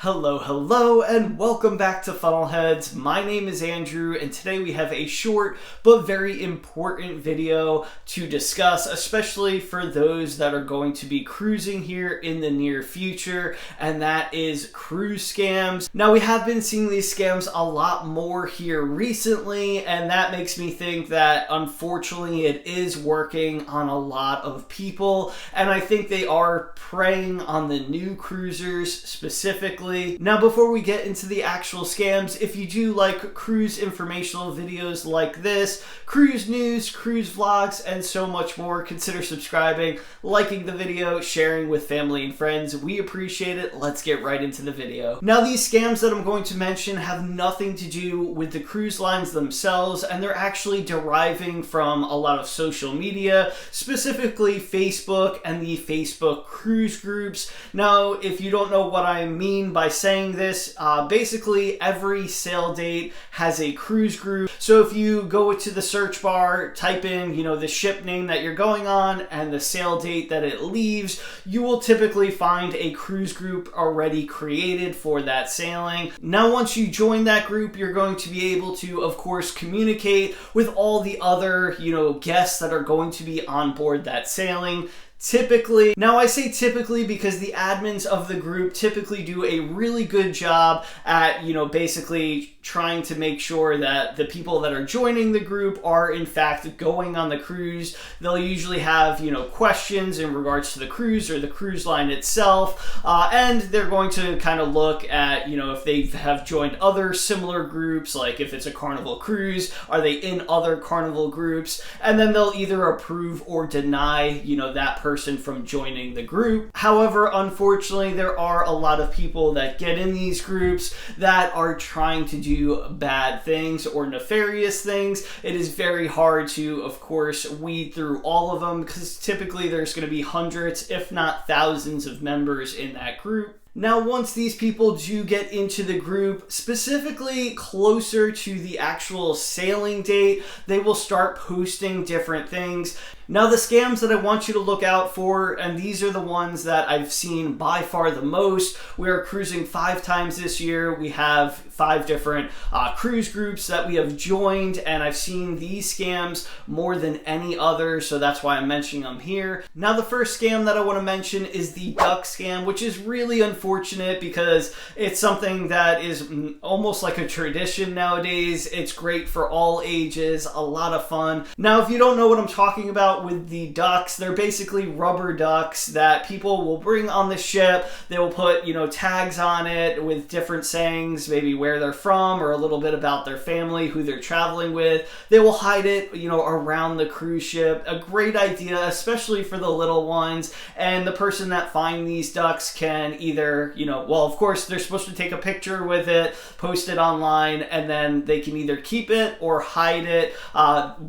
Hello, and welcome back to Funnelheads. My name is Andrew, and today we have a short but very important video to discuss, especially for those that are going to be cruising here in the near future, and that is cruise scams. Now, we have been seeing these scams a lot more here recently, and that makes me think that unfortunately it is working on a lot of people, and I think they are preying on the new cruisers specifically. Now, before we get into the actual scams, if you do like cruise informational videos like this, cruise news, cruise vlogs, and so much more, consider subscribing, liking the video, sharing with family and friends. We appreciate it. Let's get right into the video. Now, these scams that I'm going to mention have nothing to do with the cruise lines themselves, and they're actually deriving from a lot of social media, specifically Facebook and the Facebook cruise groups. Now, if you don't know what I mean by saying this, basically every sail date has a cruise group. So if you go to the search bar, type in, the ship name that you're going on and the sail date that it leaves, you will typically find a cruise group already created for that sailing. Now, once you join that group, you're going to be able to, of course, communicate with all the other, guests that are going to be on board that sailing. Typically, now I say typically because the admins of the group typically do a really good job at, basically trying to make sure that the people that are joining the group are in fact going on the cruise. They'll usually have, questions in regards to the cruise or the cruise line itself, and they're going to kind of look at, if they have joined other similar groups, like if it's a Carnival cruise, are they in other Carnival groups, and then they'll either approve or deny, that person from joining the group. However, unfortunately, there are a lot of people that get in these groups that are trying to do bad things or nefarious things. It is very hard to, of course, weed through all of them because typically there's going to be hundreds, if not thousands, of members in that group. Now, once these people do get into the group, specifically closer to the actual sailing date, they will start posting different things. Now, the scams that I want you to look out for, and these are the ones that I've seen by far the most. We are cruising 5 times this year. We have 5 different cruise groups that we have joined, and I've seen these scams more than any other, so that's why I'm mentioning them here. Now, the first scam that I want to mention is the duck scam, which is really unfortunate because it's something that is almost like a tradition nowadays. It's great for all ages, a lot of fun. Now, if you don't know what I'm talking about with the ducks, they're basically rubber ducks that people will bring on the ship. They will put, tags on it with different sayings, maybe where they're from or a little bit about their family, who they're traveling with. They will hide it, around the cruise ship. A great idea, especially for the little ones. And the person that finds these ducks can either, of course, they're supposed to take a picture with it, post it online, and then they can either keep it or hide it.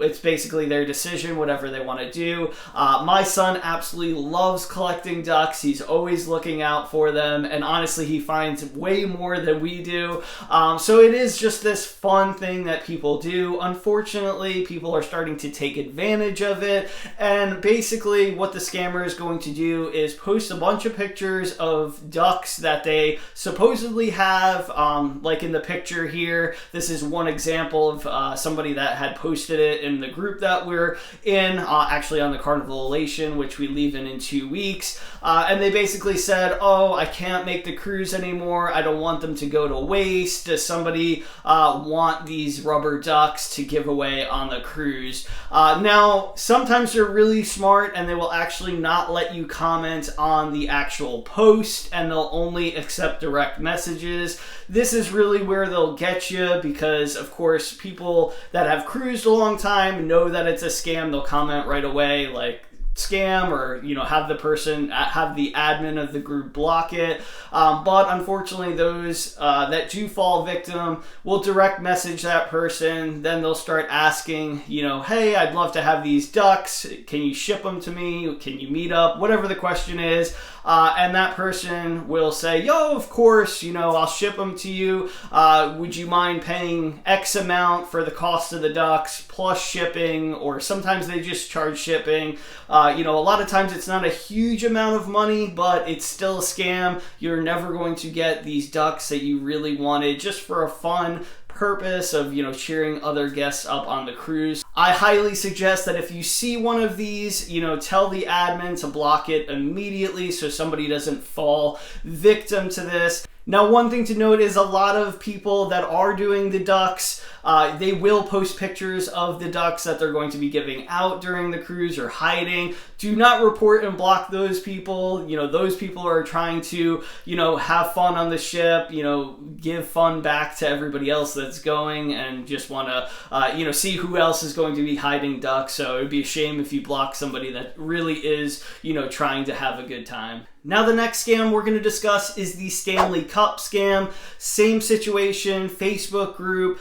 It's basically their decision, whatever they want to do. My son absolutely loves collecting ducks. He's always looking out for them, and honestly, he finds way more than we do. So it is just this fun thing that people do. Unfortunately, people are starting to take advantage of it, and basically what the scammer is going to do is post a bunch of pictures of ducks that they supposedly have, like in the picture here. This is one example of somebody that had posted it in the group that we're in, actually on the Carnival Elation, which we leave in 2 weeks, and they basically said, oh, I can't make the cruise anymore, I don't want them to go to waste. Does somebody want these rubber ducks to give away on the cruise? Now, sometimes they're really smart and they will actually not let you comment on the actual post, and they'll only accept direct messages. This is really where they'll get you because, of course, people that have cruised a long time know that it's a scam. They'll comment right away like, scam, or have the person, have the admin of the group block it. But unfortunately, those that do fall victim will direct message that person. Then they'll start asking, hey, I'd love to have these ducks, can you ship them to me, can you meet up, whatever the question is. And that person will say, yo, of course, I'll ship them to you. Would you mind paying X amount for the cost of the ducks plus shipping? Or sometimes they just charge shipping. A lot of times it's not a huge amount of money, but it's still a scam. You're never going to get these ducks that you really wanted just for a fun purpose of cheering other guests up on the cruise. I highly suggest that if you see one of these, tell the admin to block it immediately so somebody doesn't fall victim to this. Now, one thing to note is a lot of people that are doing the ducks, they will post pictures of the ducks that they're going to be giving out during the cruise or hiding. Do not report and block those people. Those people are trying to, have fun on the ship, give fun back to everybody else that's going, and just want to, see who else is going to be hiding ducks. So it would be a shame if you block somebody that really is, trying to have a good time. Now, the next scam we're going to discuss is the Stanley Cup scam. Same situation, Facebook group.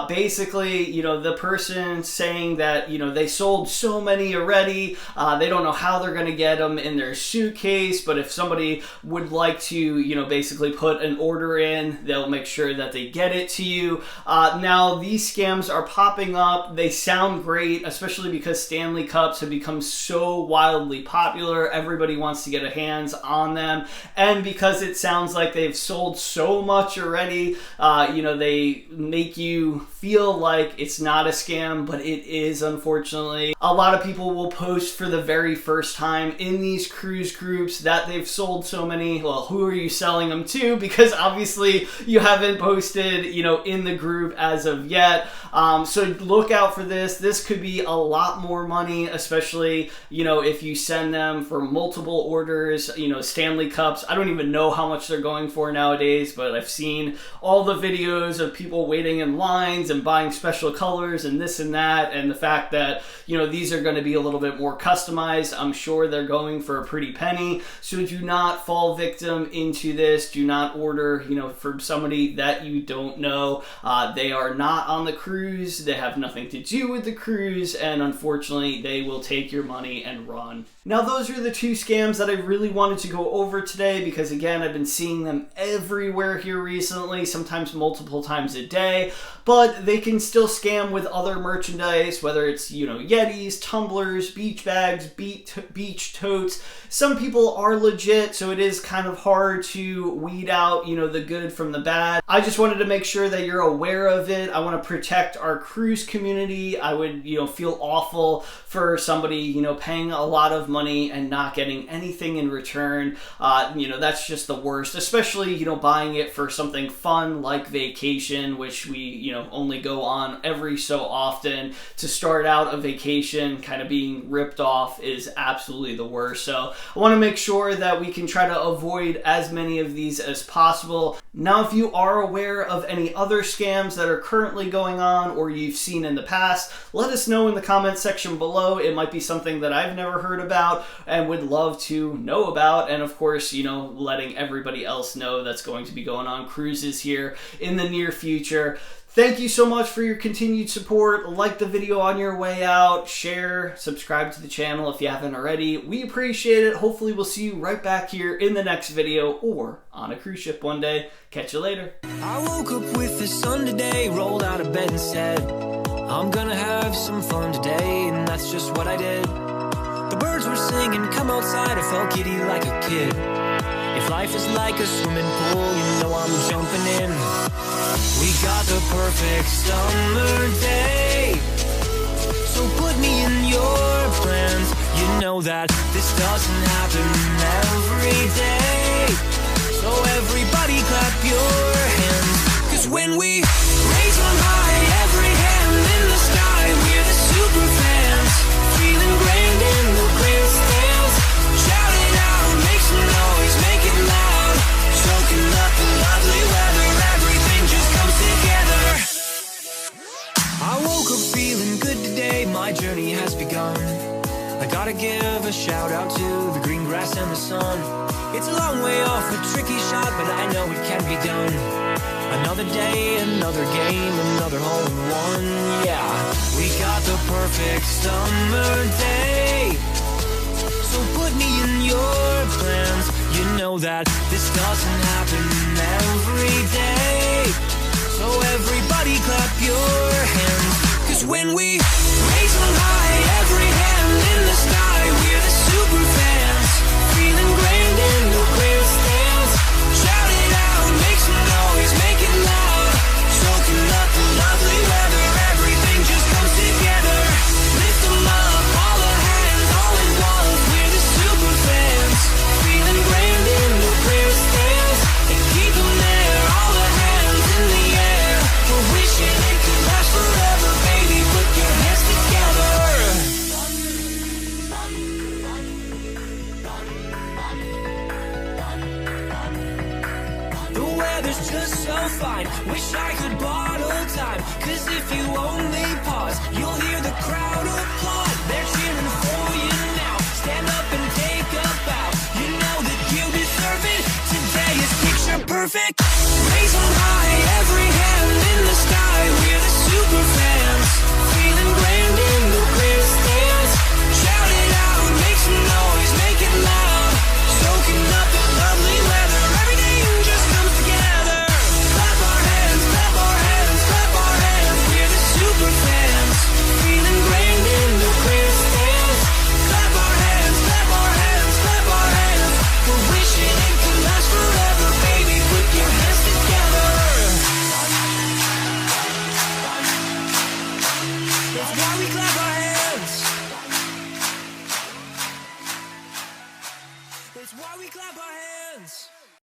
Basically, the person saying that, they sold so many already. They don't know how they're going to get them in their suitcase, but if somebody would like to, basically put an order in, they'll make sure that they get it to you. Now, these scams are popping up. They sound great, especially because Stanley Cups have become so wildly popular. Everybody wants to get a hands on them, and because it sounds like they've sold so much already, they make you feel like it's not a scam, but it is, unfortunately. A lot of people will post for the very first time in these cruise groups that they've sold so many. Well, who are you selling them to? Because obviously you haven't posted, in the group as of yet. So look out for this. This could be a lot more money, especially, if you send them for multiple orders, Stanley Cups. I don't even know how much they're going for nowadays, but I've seen all the videos of people waiting in lines and buying special colors and this and that, and the fact that, these are going to be a little bit more customized. I'm sure they're going for a pretty penny. So do not fall victim into this. Do not order, from somebody that you don't know. They are not on the cruise. They have nothing to do with the cruise, and unfortunately, they will take your money and run. Now, those are the two scams that I really wanted to go over today because, again, I've been seeing them everywhere here recently, sometimes multiple times a day, but they can still scam with other merchandise, whether it's, Yetis, tumblers, beach bags, beach totes. Some people are legit, so it is kind of hard to weed out, the good from the bad. I just wanted to make sure that you're aware of it. I want to protect our cruise community. I would, feel awful for somebody, paying a lot of money and not getting anything in return. That's just the worst, especially, buying it for something fun like vacation, which we, only go on every so often. To start out a vacation kind of being ripped off is absolutely the worst. So I want to make sure that we can try to avoid as many of these as possible. Now, if you are aware of any other scams that are currently going on or you've seen in the past, let us know in the comments section below. It might be something that I've never heard about and would love to know about. And of course, letting everybody else know that's going to be going on cruises here in the near future. Thank you so much for your continued support. Like the video on your way out, share, subscribe to the channel if you haven't already. We appreciate it. Hopefully we'll see you right back here in the next video or on a cruise ship one day. Catch you later. I woke up with the sun today, rolled out of bed and said, I'm gonna have some fun today, and that's just what I did. The birds were singing, come outside, I felt giddy like a kid. If life is like a swimming pool, I'm jumping in. We got the perfect summer day, so put me in your plans. You know that this doesn't happen every day, so everybody clap your hands. Cause when we raise on high, every hand in the sky, we're the super fans, feeling grand in the grandstands. Shout it out, make some noise, make it loud, soaking up the lovely weather, everything just comes together. I woke up feeling good today, my journey has begun. I gotta give a shout out to the green grass and the sun. It's a long way off, a tricky shot, but I know it can be done. Another day, another game, another hole in one. Yeah, we got the perfect summer day. So put me in your plans. You know that this doesn't happen every day. So everybody clap your hands. 'Cause when we raise them high, every hand in the sky, we're the super fans. Feeling grand in the clear stands. Shout it out, make some noise, make it loud. Soaking up the lovely weather, everything just comes together. Lift them up, all the hands, all at once. We're the super fans. Feeling grand in the clear stands. And keep them there, all the hands in the air. We're wishing it could last forever, baby, put your hands together. The weather's just so fine, wish I could bottle time. 'Cause if you only pause